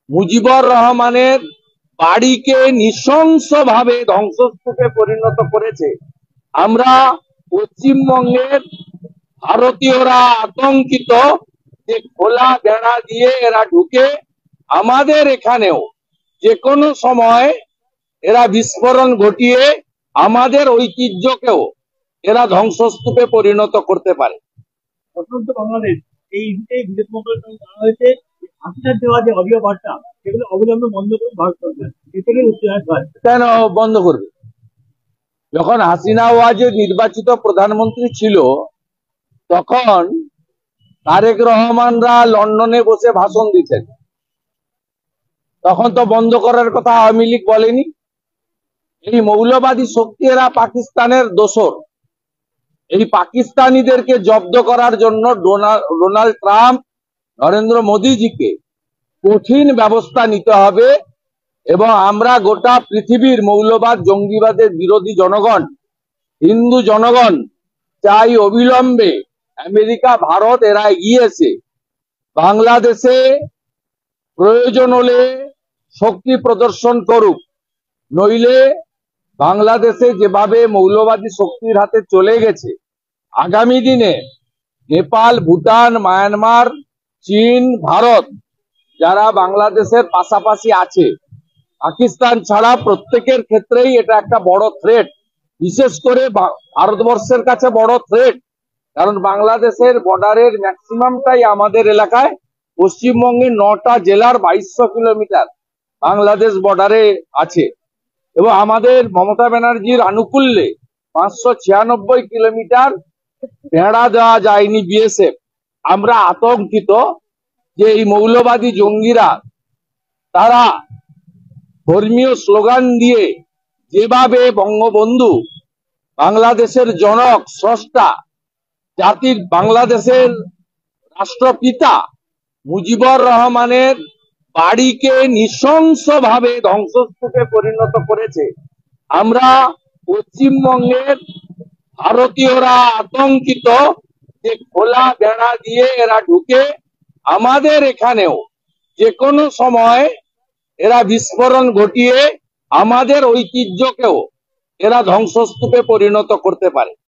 মুজিবুর রহমানের বাড়িকে নৃশংসভাবে ধ্বংসস্তূপে পরিণত করেছে। আমরা পশ্চিমবঙ্গের ভারতীয়রা আতঙ্কিত যে খোলা বেড়া দিয়ে এরা ঢুকে আমাদের এখানেও যে কোনো সময় এরা বিস্ফোরণ ঘটিয়ে আমাদের ঐতিহ্যকেও এরা ধ্বংসস্তূপে পরিণত করতে পারে। অত্যন্ত বাংলাদেশ এই বিদেশ মন্ত্রণালয় জানা হয়েছে হাসিনার দেওয়া যে অডিও বার্তা সেগুলো অবিলম্বে বন্ধ করুন ভারত সরকার। এ থেকে উচ্চারণ হয় কেন বন্ধ করবে? যখন হাসিনা ওয়াজেদ নির্বাচিত প্রধানমন্ত্রী ছিল তখন তারেক রহমানরা লন্ডনে বসে ভাষণ দিতেন, তখন তো বন্ধ করার কথা আওয়ামী লীগ বলেনি। এই মৌলবাদী শক্তিরা পাকিস্তানের দোসর। এই পাকিস্তানিদেরকে জব্দ করার জন্য ডোনাল্ড ট্রাম্প নরেন্দ্র মোদীজিকে কঠিন ব্যবস্থা নিতে হবে এবং আমরা গোটা পৃথিবীর মৌলবাদ জঙ্গিবাদের বিরোধী জনগণ, হিন্দু জনগণ চাই অবিলম্বে আমেরিকা ভারত এরা এগিয়েছে বাংলাদেশে প্রয়োজন হলে শক্তি প্রদর্শন করুক, নইলে বাংলাদেশে যেভাবে মৌলবাদী শক্তির হাতে চলে গেছে আগামী দিনে নেপাল, ভুটান, মায়ানমার, চীন, ভারত যারা বাংলাদেশের পাশাপাশি আছে, পাকিস্তান ছাড়া প্রত্যেকের ক্ষেত্রেই এটা একটা বড় থ্রেট। বিশেষ করে ভারতবর্ষের কাছে বড় থ্রেট, কারণ বাংলাদেশের বর্ডারের ম্যাক্সিমামটাই আমাদের এলাকায়। পশ্চিমবঙ্গের 9টা জেলার 2200 কিলোমিটার বাংলাদেশ বর্ডারে আছে এবং আমাদের মমতা ব্যানার্জির আনুকূল্যে 596 কিলোমিটার বেড়া দেওয়া যায়নি বিএসএফ। আমরা আতঙ্কিত যে এই মৌলবাদী জঙ্গিরা তারা ধর্মীয় স্লোগান দিয়ে যেভাবে বঙ্গবন্ধু বাংলাদেশের জনক, স্রষ্টা, জাতির বাংলাদেশের রাষ্ট্রপিতা মুজিবুর রহমানের বাড়িকে নৃশংসভাবে ধ্বংসস্তূপে পরিণত করেছে, আমরা পশ্চিমবঙ্গের ভারতীয়রা আতঙ্কিত যে খোলা বেড়া দিয়ে এরা ঢুকে আমাদের এখানেও যে কোনো সময় এরা বিস্ফোরণ ঘটিয়ে আমাদের ঐতিহ্যকেও এরা ধ্বংসস্তূপে পরিণত করতে পারে।